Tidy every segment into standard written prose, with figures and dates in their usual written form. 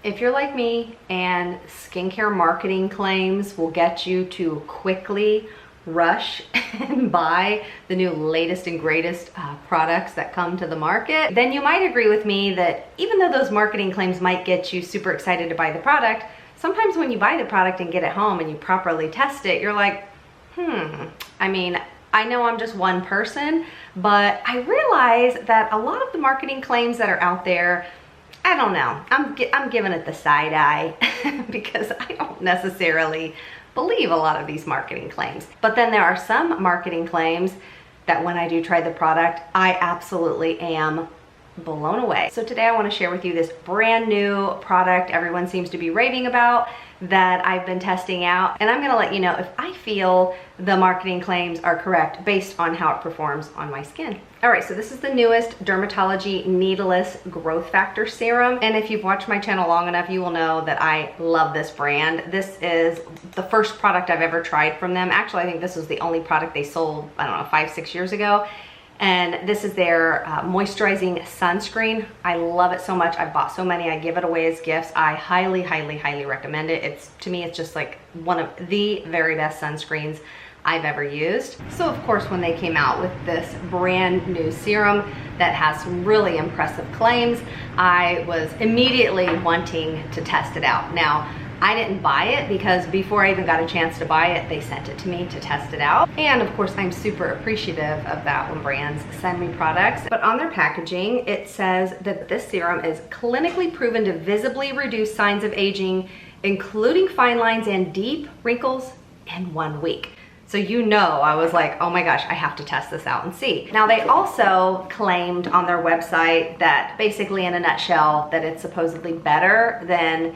if you're like me and skincare marketing claims will get you to quickly rush and buy the new latest and greatest products that come to the market, then you might agree with me that even though those marketing claims might get you super excited to buy the product, sometimes when you buy the product and get it home and you properly test it, you're like, I mean, I know I'm just one person, but I realize that a lot of the marketing claims that are out there, I don't know, I'm giving it the side eye because I don't necessarily believe a lot of these marketing claims. But then there are some marketing claims that when I do try the product, I absolutely am blown away. So today I want to share with you this brand new product everyone seems to be raving about that I've been testing out, and I'm going to let you know if I feel the marketing claims are correct based on how it performs on my skin. All right, so this is the newest Dermatology Needleless Growth Factor Serum, and if you've watched my channel long enough, you will know that I love this brand. This is the first product I've ever tried from them. Actually, I think this was the only product they sold, I don't know, 5-6 years ago. And this is their moisturizing sunscreen. I love it so much. I bought so many. I give it away as gifts. I highly, highly, highly recommend it. To me, it's just like one of the very best sunscreens I've ever used. So of course, when they came out with this brand new serum that has some really impressive claims, I was immediately wanting to test it out. Now, I didn't buy it because before I even got a chance to buy it, they sent it to me to test it out. And of course, I'm super appreciative of that when brands send me products. But on their packaging, it says that this serum is clinically proven to visibly reduce signs of aging, including fine lines and deep wrinkles in 1 week. So you know, I was like, oh my gosh, I have to test this out and see. Now they also claimed on their website that basically in a nutshell, that it's supposedly better than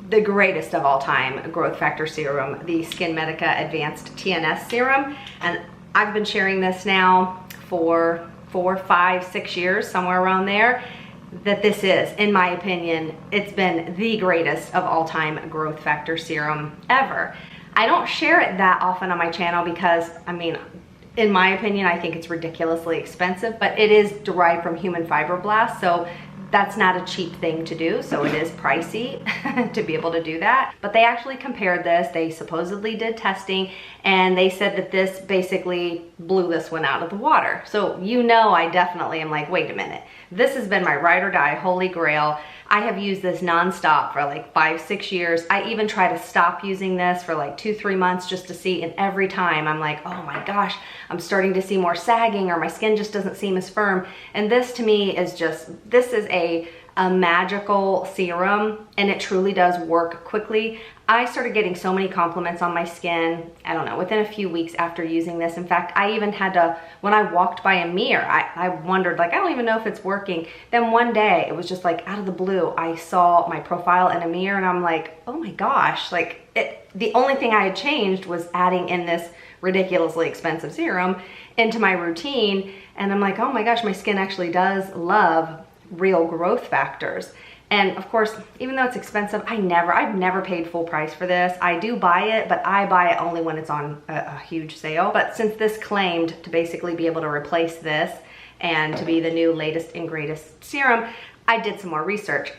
the greatest of all time growth factor serum, the SkinMedica Advanced TNS Serum. And I've been sharing this now for 4, 5, 6 years, somewhere around there, that this is, in my opinion, it's been the greatest of all time growth factor serum ever. I don't share it that often on my channel because, I mean, in my opinion, I think it's ridiculously expensive, but it is derived from human fibroblasts, so that's not a cheap thing to do, so it is pricey to be able to do that. But they actually compared this, they supposedly did testing, and they said that this basically blew this one out of the water. So you know, I definitely am like, wait a minute, this has been my ride or die holy grail. I have used this nonstop for like 5-6 years. I even try to stop using this for like 2-3 months just to see, and every time I'm like, oh my gosh, I'm starting to see more sagging, or my skin just doesn't seem as firm. And this to me is just, this is a magical serum, and it truly does work quickly. I started getting so many compliments on my skin, I don't know, within a few weeks after using this. In fact, I even had to, when I walked by a mirror, I wondered, like, I don't even know if it's working. Then one day, it was just like out of the blue, I saw my profile in a mirror and I'm like, oh my gosh, like the only thing I had changed was adding in this ridiculously expensive serum into my routine. And I'm like, oh my gosh, my skin actually does love real growth factors. And of course, even though it's expensive, I've never paid full price for this. I do buy it, but I buy it only when it's on a huge sale. But since this claimed to basically be able to replace this and to be the new latest and greatest serum, I did some more research.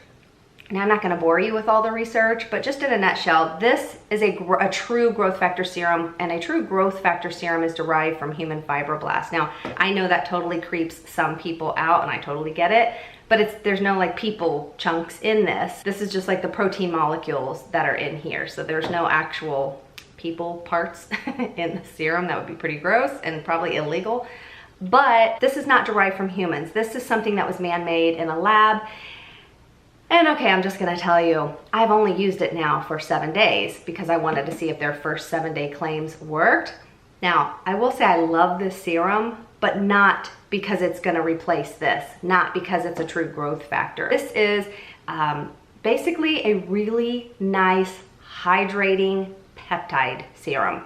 Now, I'm not going to bore you with all the research, but just in a nutshell, this is a true growth factor serum, and a true growth factor serum is derived from human fibroblasts. Now, I know that totally creeps some people out, and I totally get it, but there's no like people chunks in this. This is just like the protein molecules that are in here, so there's no actual people parts in the serum. That would be pretty gross and probably illegal. But this is not derived from humans. This is something that was man-made in a lab. And okay, I'm just gonna tell you, I've only used it now for 7 days because I wanted to see if their first 7-day claims worked. Now, I will say I love this serum, but not because it's gonna replace this, not because it's a true growth factor. This is basically a really nice hydrating peptide serum.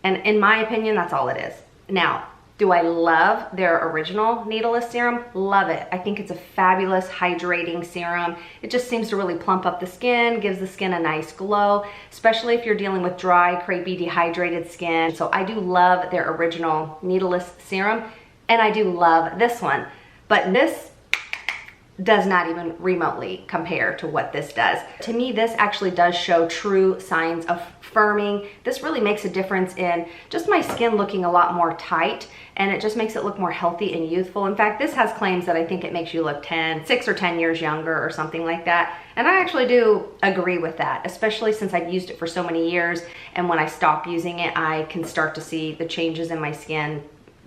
And in my opinion, that's all it is. Now, do I love their original needleless serum? Love it. I think it's a fabulous hydrating serum. It just seems to really plump up the skin, gives the skin a nice glow, especially if you're dealing with dry, crepey, dehydrated skin. So I do love their original needleless serum, and I do love this one. But this does not even remotely compare to what this does. To me, this actually does show true signs of firming. This really makes a difference in just my skin looking a lot more tight, and it just makes it look more healthy and youthful. In fact, this has claims that I think it makes you look 6 or 10 years younger or something like that. And I actually do agree with that, especially since I've used it for so many years. And when I stop using it, I can start to see the changes in my skin,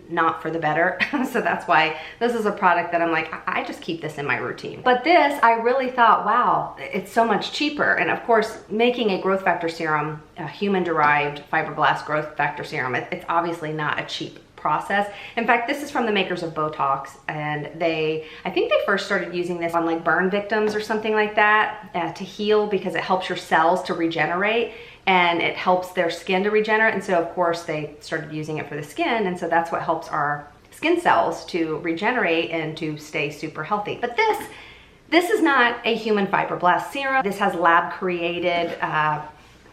not for the better. So that's why this is a product that I'm like, I just keep this in my routine. But this, I really thought, wow, it's so much cheaper. And of course, making a growth factor serum, a human-derived fibroblast growth factor serum, it's obviously not a cheap process. In fact, this is from the makers of Botox, and I think they first started using this on like burn victims or something like that to heal, because it helps your cells to regenerate and it helps their skin to regenerate. And so of course they started using it for the skin, and so that's what helps our skin cells to regenerate and to stay super healthy. But this is not a human fibroblast serum. This has lab created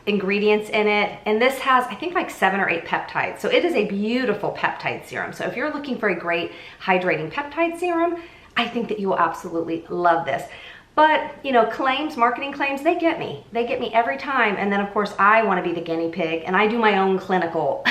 ingredients in it, and this has, I think, like 7 or 8 peptides. So it is a beautiful peptide serum. So if you're looking for a great hydrating peptide serum, I think that you will absolutely love this. But, you know, claims, marketing claims, they get me. They get me every time. And then of course I want to be the guinea pig, and I do my own clinical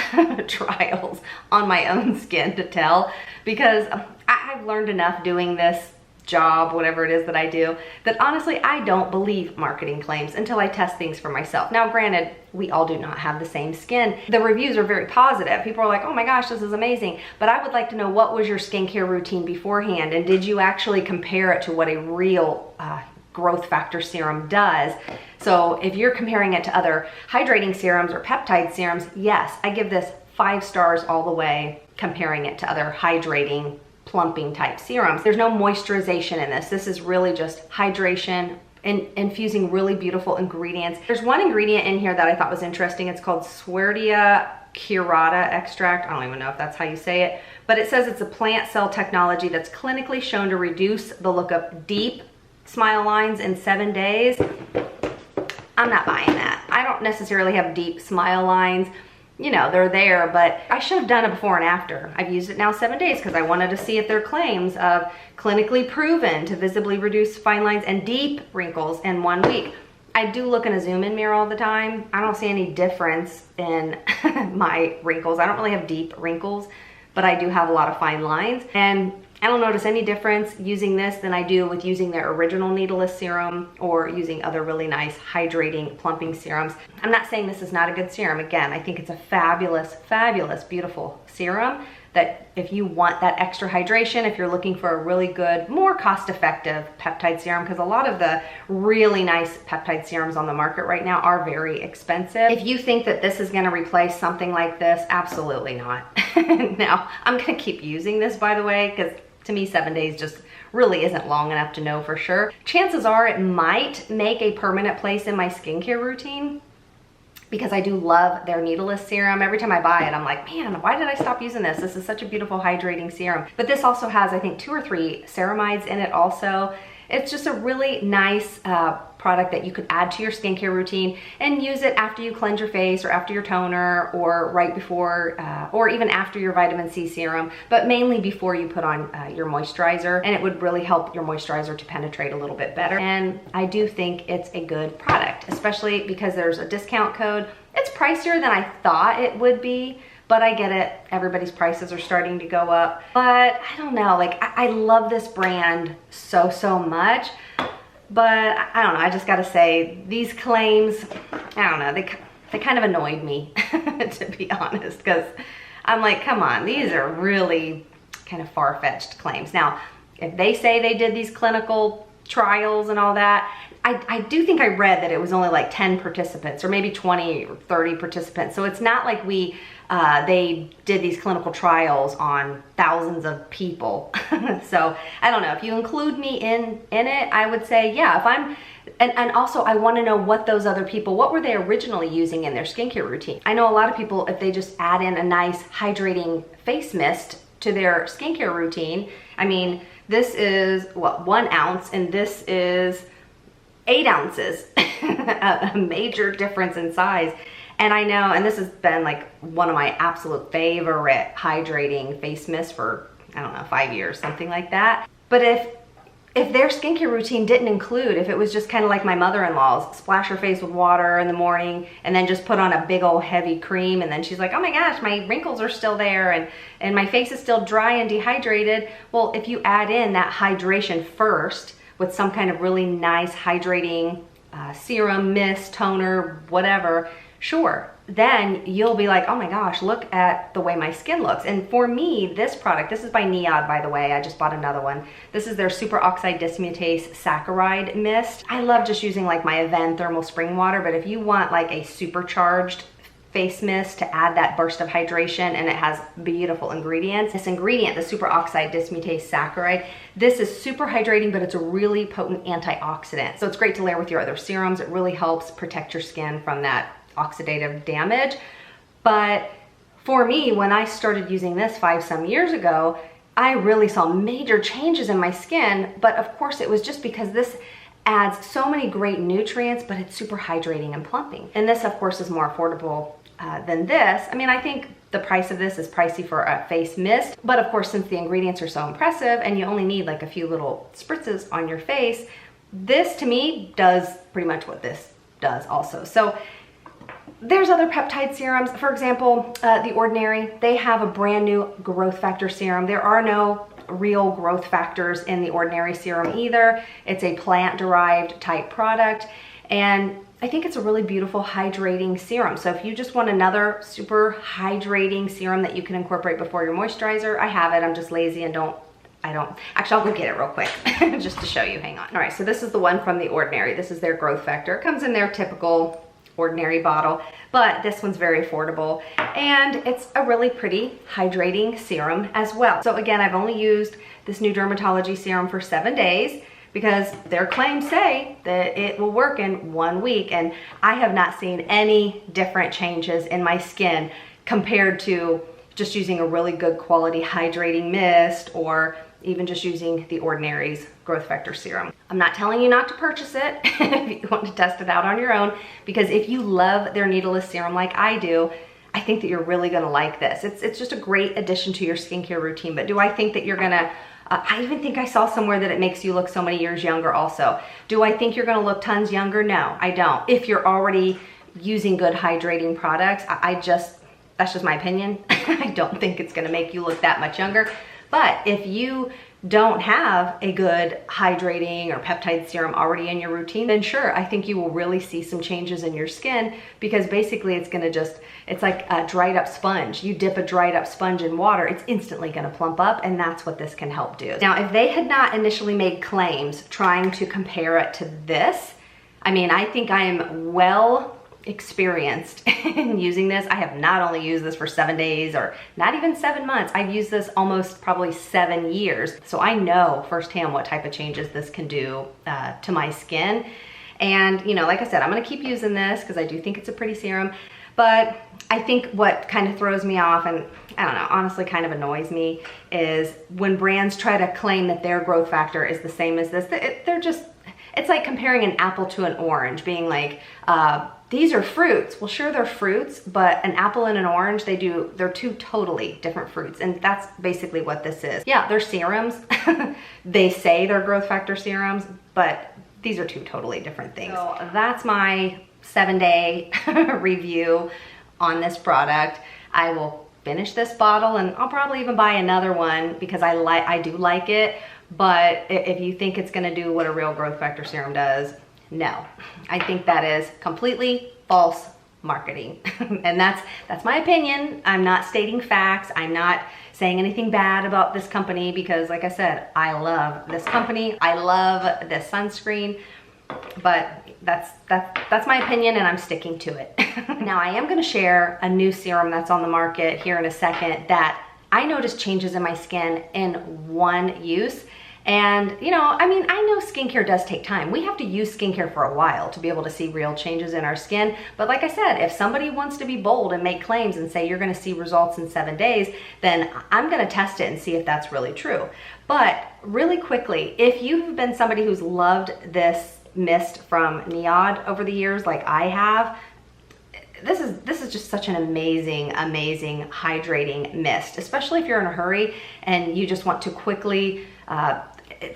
trials on my own skin to tell, because I've learned enough doing this job, whatever it is that I do, that honestly I don't believe marketing claims until I test things for myself. Now granted, we all do not have the same skin. The reviews are very positive. People are like, oh my gosh, this is amazing. But I would like to know, what was your skincare routine beforehand, and did you actually compare it to what a real growth factor serum does? So if you're comparing it to other hydrating serums or peptide serums, yes, I give this 5 stars all the way, comparing it to other hydrating plumping type serums. There's no moisturization in this. This is really just hydration and infusing really beautiful ingredients. There's one ingredient in here that I thought was interesting. It's called Schwerdia curata extract. I don't even know if that's how you say it, but it says it's a plant cell technology that's clinically shown to reduce the look of deep smile lines in 7 days. I'm not buying that. I don't necessarily have deep smile lines. You know, they're there, but I should have done it before and after. I've used it now 7 days because I wanted to see if their claims of clinically proven to visibly reduce fine lines and deep wrinkles in 1 week. I do look in a zoom-in mirror all the time. I don't see any difference in my wrinkles. I don't really have deep wrinkles, but I do have a lot of fine lines. And I don't notice any difference using this than I do with using their original needleless serum or using other really nice hydrating plumping serums. I'm not saying this is not a good serum. Again, I think it's a fabulous, fabulous, beautiful serum that if you want that extra hydration, if you're looking for a really good, more cost-effective peptide serum, because a lot of the really nice peptide serums on the market right now are very expensive. If you think that this is gonna replace something like this, absolutely not. Now, I'm gonna keep using this, by the way, because to me 7 days just really isn't long enough to know for sure. Chances are it might make a permanent place in my skincare routine, because I do love their needleless serum. Every time I buy it, I'm like, man, why did I stop using this? This is such a beautiful hydrating serum. But this also has, I think, 2 or 3 ceramides in it also. It's just a really nice product that you could add to your skincare routine and use it after you cleanse your face or after your toner or right before or even after your vitamin C serum, but mainly before you put on your moisturizer, and it would really help your moisturizer to penetrate a little bit better. And I do think it's a good product, especially because there's a discount code. It's pricier than I thought it would be, but I get it. Everybody's prices are starting to go up. But I don't know, like I love this brand so, so much. But I don't know, I just gotta say, these claims, I don't know, they kind of annoyed me, to be honest, because I'm like, come on, these are really kind of far-fetched claims. Now, if they say they did these clinical trials and all that, I do think I read that it was only like 10 participants or maybe 20 or 30 participants. So it's not like they did these clinical trials on thousands of people. So I don't know, if you include me in it, I would say, yeah, if I'm, and also I want to know what those other people, what were they originally using in their skincare routine? I know a lot of people, if they just add in a nice hydrating face mist to their skincare routine, I mean, this is what, 1 ounce, and this is 8 ounces, a major difference in size. And I know, and this has been like one of my absolute favorite hydrating face mists for, I don't know, 5 years, something like that. But if if their skincare routine didn't include, if it was just kind of like my mother-in-law's, splash her face with water in the morning and then just put on a big old heavy cream, and then she's like, oh my gosh, my wrinkles are still there and my face is still dry and dehydrated. Well, if you add in that hydration first with some kind of really nice hydrating serum, mist, toner, whatever, sure, then you'll be like, oh my gosh, look at the way my skin looks. And for me, this product, this is by NIOD, by the way, I just bought another one. This is their superoxide dismutase saccharide mist. I love just using like my Avène thermal spring water, but if you want like a supercharged face mist to add that burst of hydration, and it has beautiful ingredients. This ingredient, the superoxide dismutase saccharide, this is super hydrating, but it's a really potent antioxidant. So it's great to layer with your other serums. It really helps protect your skin from that oxidative damage. But for me, when I started using this 5 some years ago, I really saw major changes in my skin. But of course, it was just because this adds so many great nutrients, but it's super hydrating and plumping. And this, of course, is more affordable than this. I mean, I think the price of this is pricey for a face mist, but of course, since the ingredients are so impressive and you only need like a few little spritzes on your face, this to me does pretty much what this does also. So there's other peptide serums. For example, The Ordinary, they have a brand new growth factor serum. There are no real growth factors in The Ordinary serum either. It's a plant-derived type product, and I think it's a really beautiful hydrating serum. So if you just want another super hydrating serum that you can incorporate before your moisturizer, I have it. I'm just lazy and actually, I'll go get it real quick just to show you. Hang on. All right, so this is the one from The Ordinary. This is their growth factor. It comes in their typical Ordinary bottle, but this one's very affordable, and it's a really pretty hydrating serum as well. So again, I've only used this new dermatology serum for 7 days because their claims say that it will work in 1 week, and I have not seen any different changes in my skin compared to just using a really good quality hydrating mist or even just using The Ordinary's growth factor serum. I'm not telling you not to purchase it if you want to test it out on your own, because if you love their needleless serum like I do, I think that you're really gonna like this. It's just a great addition to your skincare routine. But do I think that you're gonna, I even think I saw somewhere that it makes you look so many years younger also. Do I think you're gonna look tons younger? No, I don't. If you're already using good hydrating products, that's just my opinion. I don't think it's gonna make you look that much younger. But if you don't have a good hydrating or peptide serum already in your routine, then sure, I think you will really see some changes in your skin, because basically it's like a dried up sponge. You dip a dried up sponge in water, it's instantly gonna plump up, and that's what this can help do. Now, if they had not initially made claims trying to compare it to this, I mean, I think I am well experienced in using this. I have not only used this for 7 days or not even 7 months. I've used this almost probably 7 years. So I know firsthand what type of changes this can do to my skin. And you know, like I said, I'm gonna keep using this because I do think it's a pretty serum. But I think what kind of throws me off, and I don't know, honestly kind of annoys me, is when brands try to claim that their growth factor is the same as this. It's like comparing an apple to an orange, being like, these are fruits. Well, sure, they're fruits, but an apple and an orange, they're two totally different fruits. And that's basically what this is. Yeah, they're serums. They say they're growth factor serums, but these are two totally different things. So that's my 7-day review on this product. I will finish this bottle, and I'll probably even buy another one because I do like it. But if you think it's gonna do what a real growth factor serum does, no. I think that is completely false marketing. And that's my opinion. I'm not stating facts. I'm not saying anything bad about this company because, like I said, I love this company. I love this sunscreen, but that's my opinion, and I'm sticking to it. Now, I am gonna share a new serum that's on the market here in a second that I noticed changes in my skin in 1 use. And you know, I mean, I know skincare does take time. We have to use skincare for a while to be able to see real changes in our skin. But like I said, if somebody wants to be bold and make claims and say you're gonna see results in 7 days, then I'm gonna test it and see if that's really true. But really quickly, if you've been somebody who's loved this mist from NIOD over the years like I have, this is just such an amazing hydrating mist, especially if you're in a hurry and you just want to quickly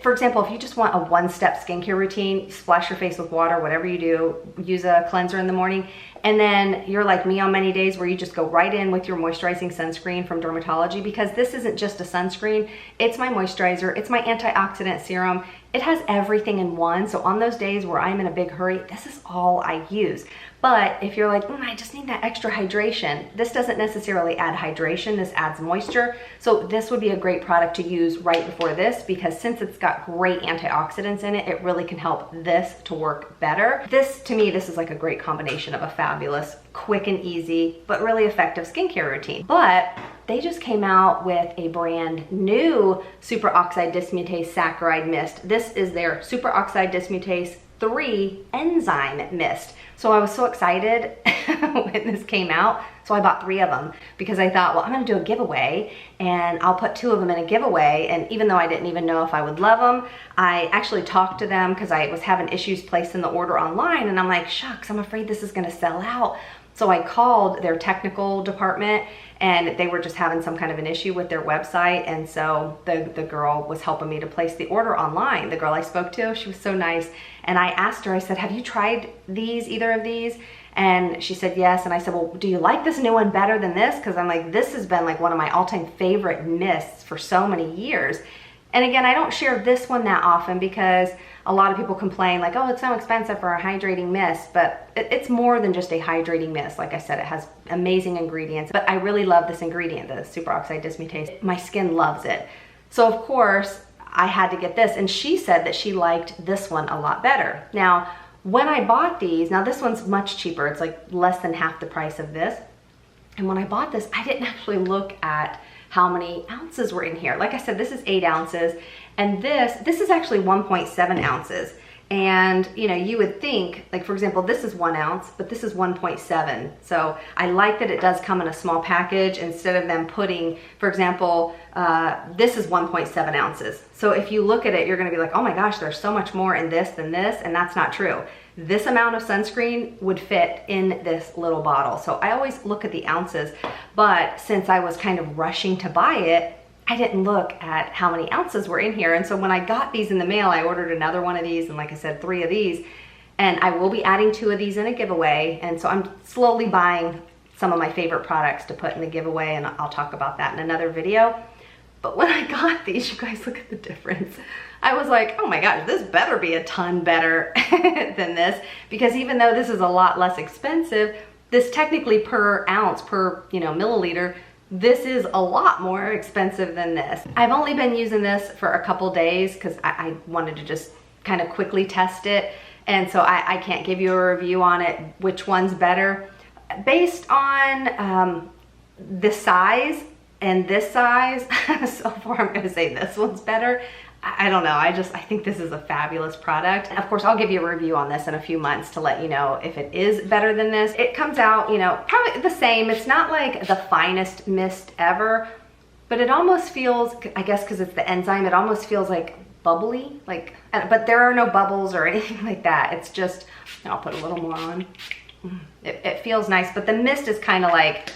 for example, if you just want a one-step skincare routine, splash your face with water, whatever you do, use a cleanser in the morning, and then you're like me on many days where you just go right in with your moisturizing sunscreen from Dermatology, because this isn't just a sunscreen, it's my moisturizer, it's my antioxidant serum. It has everything in one. So on those days where I'm in a big hurry, this is all I use. But if you're like, I just need that extra hydration, this doesn't necessarily add hydration, this adds moisture. So this would be a great product to use right before this, because since it's got great antioxidants in it, it really can help this to work better. This, to me, this is like a great combination of a fabulous, quick and easy, but really effective skincare routine. But they just came out with a brand new superoxide dismutase saccharide mist. This is their superoxide dismutase 3 enzyme mist. So I was so excited when this came out. So I bought 3 of them because I thought, well, I'm gonna do a giveaway and I'll put 2 of them in a giveaway. And even though I didn't even know if I would love them, I actually talked to them because I was having issues placing the order online, and I'm like, shucks, I'm afraid this is gonna sell out. So I called their technical department, and they were just having some kind of an issue with their website. And so the girl was helping me to place the order online. The girl I spoke to, she was so nice. And I asked her, I said, have you tried these, either of these? And she said yes. And I said, well, do you like this new one better than this? Because I'm like, this has been like one of my all-time favorite mists for so many years. And again, I don't share this one that often because a lot of people complain like, oh, it's so expensive for a hydrating mist, but it's more than just a hydrating mist. Like I said, it has amazing ingredients, but I really love this ingredient, the superoxide dismutase. My skin loves it. So of course, I had to get this, and she said that she liked this one a lot better. Now, when I bought these, now this one's much cheaper. It's like less than half the price of this. And when I bought this, I didn't actually look at how many ounces were in here. Like I said, this is 8 ounces, and this is actually 1.7 ounces. And you know, you would think, like for example, this is 1 ounce, but this is 1.7. So I like that it does come in a small package instead of them putting, for example, this is 1.7 ounces. So if you look at it, you're gonna be like, oh my gosh, there's so much more in this than this, and that's not true. This amount of sunscreen would fit in this little bottle. So I always look at the ounces, but since I was kind of rushing to buy it, I didn't look at how many ounces were in here. And so when I got these in the mail, I ordered another one of these, and like I said, 3 of these, and I will be adding 2 of these in a giveaway. And so I'm slowly buying some of my favorite products to put in the giveaway, and I'll talk about that in another video. But when I got these, you guys, look at the difference. I was like, oh my gosh, this better be a ton better than this, because even though this is a lot less expensive, this technically per ounce, per milliliter, this is a lot more expensive than this. I've only been using this for a couple days because I wanted to just kind of quickly test it. And so I can't give you a review on it, which one's better. Based on the size and this size, so far I'm gonna say this one's better. I don't know, I think this is a fabulous product. Of course, I'll give you a review on this in a few months to let you know if it is better than this. It comes out, probably the same. It's not like the finest mist ever, but it almost feels, I guess because it's the enzyme, it almost feels like bubbly, but there are no bubbles or anything like that. It's just, I'll put a little more on. It feels nice, but the mist is kind of like,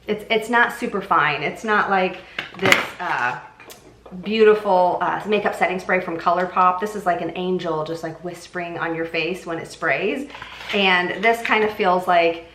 it's not super fine. It's not like this, beautiful makeup setting spray from ColourPop. This is like an angel just like whispering on your face when it sprays. And this kind of feels like,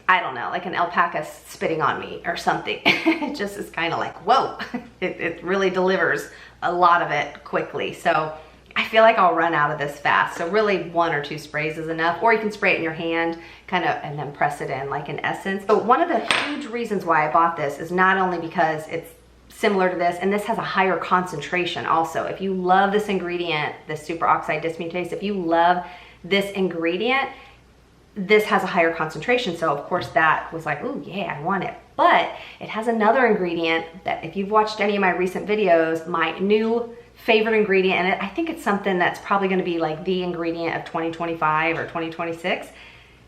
I don't know, like an alpaca spitting on me or something. It just is kind of like, whoa, it really delivers a lot of it quickly. So I feel like I'll run out of this fast. So really 1 or 2 sprays is enough, or you can spray it in your hand kind of and then press it in like an essence. But one of the huge reasons why I bought this is not only because it's similar to this, and this has a higher concentration also. If you love this ingredient, this superoxide dismutase, if you love this ingredient, this has a higher concentration. So of course that was like, oh yeah, I want it. But it has another ingredient that if you've watched any of my recent videos, my new favorite ingredient, and I think it's something that's probably gonna be like the ingredient of 2025 or 2026,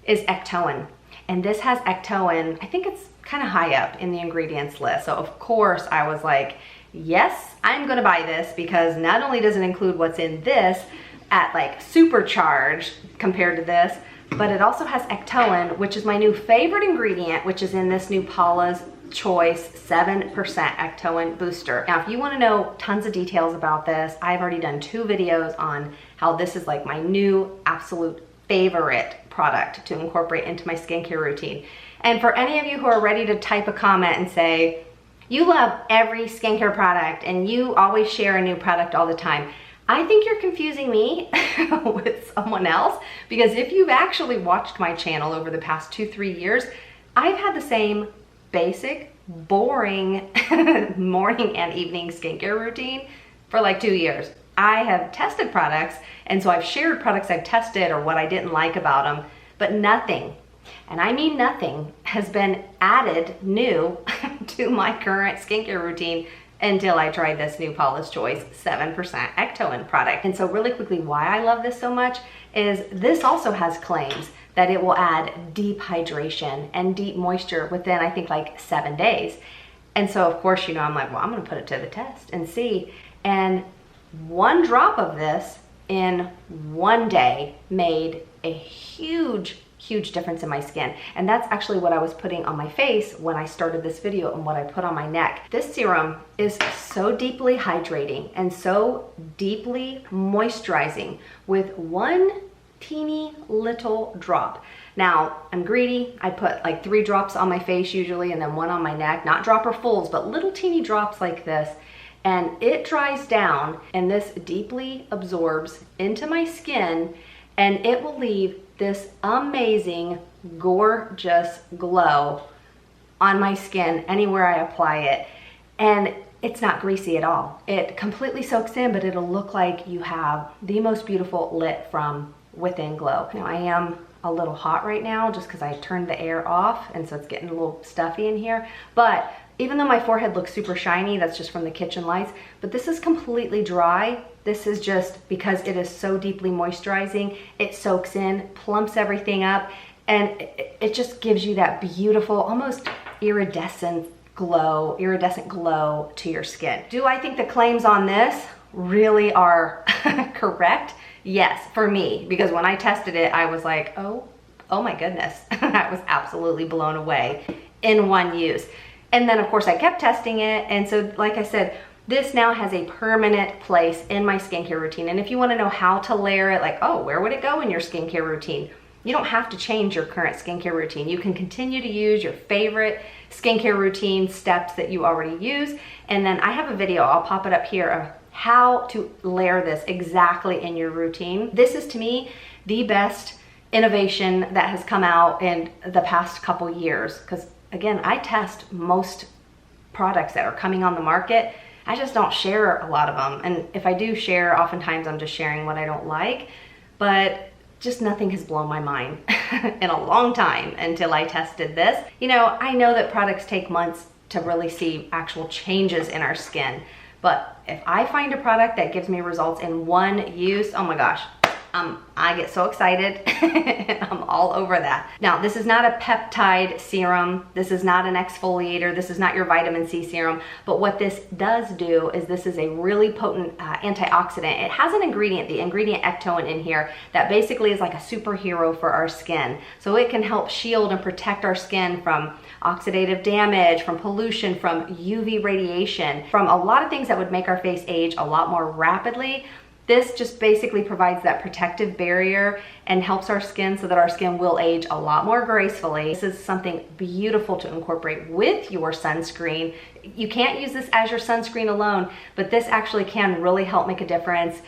is ectoin. And this has ectoin, I think it's kind of high up in the ingredients list. So of course I was like, yes, I'm gonna buy this, because not only does it include what's in this at like supercharged compared to this, but it also has ectoin, which is my new favorite ingredient, which is in this new Paula's choice 7% Ectoin Booster. Now, if you want to know tons of details about this, I've already done 2 videos on how this is like my new absolute favorite product to incorporate into my skincare routine. And for any of you who are ready to type a comment and say, you love every skincare product and you always share a new product all the time, I think you're confusing me with someone else, because if you've actually watched my channel over the past 2-3 years, I've had the same basic, boring morning and evening skincare routine for like 2 years. I have tested products, and so I've shared products I've tested or what I didn't like about them, but nothing, and I mean nothing, has been added new to my current skincare routine until I tried this new Paula's Choice 7% Ectoin product. And so really quickly, why I love this so much is this also has claims that it will add deep hydration and deep moisture within, I think, like 7 days. And so of course, you know, I'm like, well, I'm gonna put it to the test and see. And 1 drop of this in 1 day made a huge difference in my skin. And that's actually what I was putting on my face when I started this video and what I put on my neck. This serum is so deeply hydrating and so deeply moisturizing with 1 teeny little drop. Now, I'm greedy. I put like 3 drops on my face usually and then 1 on my neck, not dropper fulls, but little teeny drops like this. And it dries down and this deeply absorbs into my skin, and it will leave this amazing, gorgeous glow on my skin anywhere I apply it. And it's not greasy at all. It completely soaks in, but it'll look like you have the most beautiful lit from within glow. Now, I am a little hot right now just because I turned the air off, and so it's getting a little stuffy in here. But even though my forehead looks super shiny, that's just from the kitchen lights, but this is completely dry. This is just because it is so deeply moisturizing. It soaks in, plumps everything up, and it just gives you that beautiful, almost iridescent glow to your skin. Do I think the claims on this really are correct? Yes, for me, because when I tested it, I was like, oh my goodness. I was absolutely blown away in 1 use. And then of course I kept testing it, and so like I said, this now has a permanent place in my skincare routine. And if you want to know how to layer it, like, oh, where would it go in your skincare routine? You don't have to change your current skincare routine. You can continue to use your favorite skincare routine steps that you already use. And then I have a video, I'll pop it up here, of how to layer this exactly in your routine. This is, to me, the best innovation that has come out in the past couple years, because again, I test most products that are coming on the market. I just don't share a lot of them. And if I do share, oftentimes I'm just sharing what I don't like, but just nothing has blown my mind in a long time until I tested this. You know, I know that products take months to really see actual changes in our skin, but if I find a product that gives me results in 1 use, oh my gosh, I get so excited and I'm all over that. Now, this is not a peptide serum. This is not an exfoliator. This is not your vitamin C serum. But what this does do is this is a really potent antioxidant. It has an ingredient, the ingredient Ectoin in here, that basically is like a superhero for our skin. So it can help shield and protect our skin from oxidative damage, from pollution, from UV radiation, from a lot of things that would make our face age a lot more rapidly. This just basically provides that protective barrier and helps our skin so that our skin will age a lot more gracefully. This is something beautiful to incorporate with your sunscreen. You can't use this as your sunscreen alone, but this actually can really help make a difference,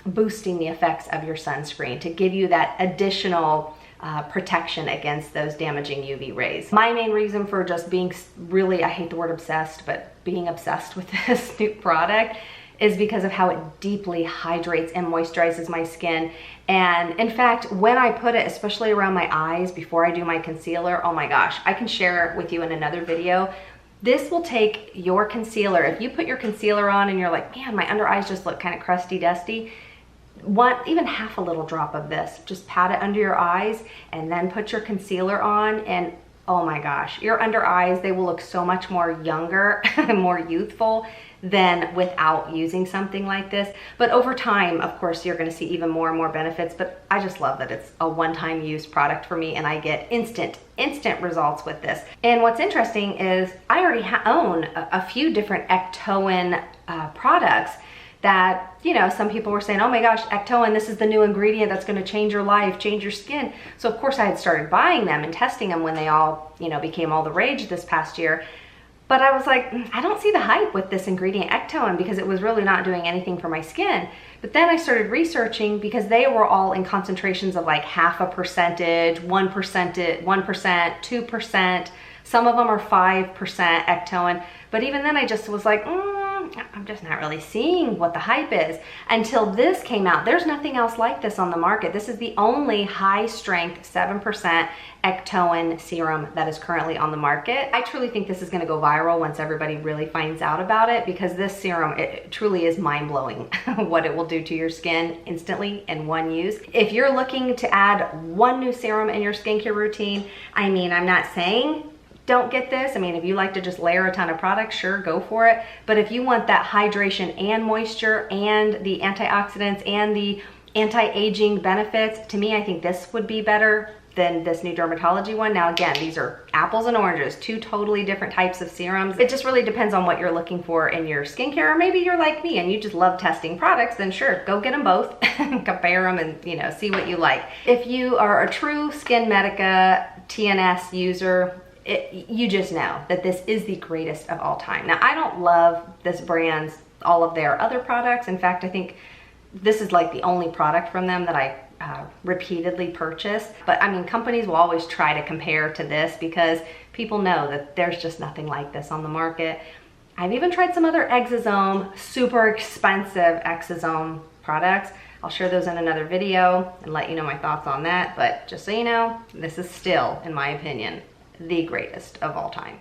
boosting the effects of your sunscreen to give you that additional protection against those damaging UV rays. My main reason for just being really, I hate the word obsessed, but being obsessed with this new product is because of how it deeply hydrates and moisturizes my skin. And in fact, when I put it, especially around my eyes before I do my concealer, oh my gosh, I can share with you in another video. This will take your concealer. If you put your concealer on and you're like, man, my under eyes just look kind of crusty, dusty, even half a little drop of this, just pat it under your eyes and then put your concealer on, and oh my gosh, your under eyes, they will look so much more younger and more youthful than without using something like this. But over time, of course, you're gonna see even more and more benefits, but I just love that it's a one-time use product for me and I get instant results with this. And what's interesting is I already own a few different ectoin products that, you know, some people were saying, oh my gosh, ectoin, this is the new ingredient that's gonna change your life, change your skin. So of course I had started buying them and testing them when they all, you know, became all the rage this past year. But I was like, I don't see the hype with this ingredient ectoin because it was really not doing anything for my skin. But then I started researching because they were all in concentrations of like 0.5%, 1%, 2%. Some of them are 5% ectoin. But even then I just was like, I'm just not really seeing what the hype is until this came out. There's nothing else like this on the market. This is the only high strength 7% ectoin serum that is currently on the market. I truly think this is going to go viral once everybody really finds out about it, because this serum, it truly is mind-blowing what it will do to your skin instantly in one use. If you're looking to add one new serum in your skincare routine, I mean, I'm not saying don't get this. I mean, if you like to just layer a ton of products, sure, go for it. But if you want that hydration and moisture and the antioxidants and the anti-aging benefits, to me, I think this would be better than this new dermatology one. Now, again, these are apples and oranges, two totally different types of serums. It just really depends on what you're looking for in your skincare. Or maybe you're like me and you just love testing products, then sure, go get them both, compare them and, you know, see what you like. If you are a true SkinMedica TNS user, you just know that this is the greatest of all time. Now, I don't love this brand's, all of their other products. In fact, I think this is like the only product from them that I repeatedly purchase. But I mean, companies will always try to compare to this because people know that there's just nothing like this on the market. I've even tried some other exosome, super expensive exosome products. I'll share those in another video and let you know my thoughts on that. But just so you know, this is still, in my opinion, the greatest of all time.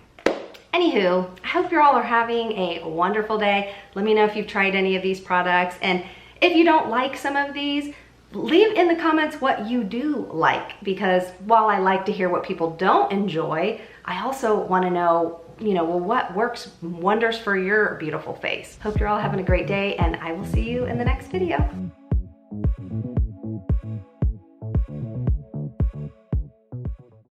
Anywho, I hope you all are having a wonderful day. Let me know if you've tried any of these products. And if you don't like some of these, leave in the comments what you do like, because while I like to hear what people don't enjoy, I also want to know, you know, well, what works wonders for your beautiful face. Hope you're all having a great day, and I will see you in the next video.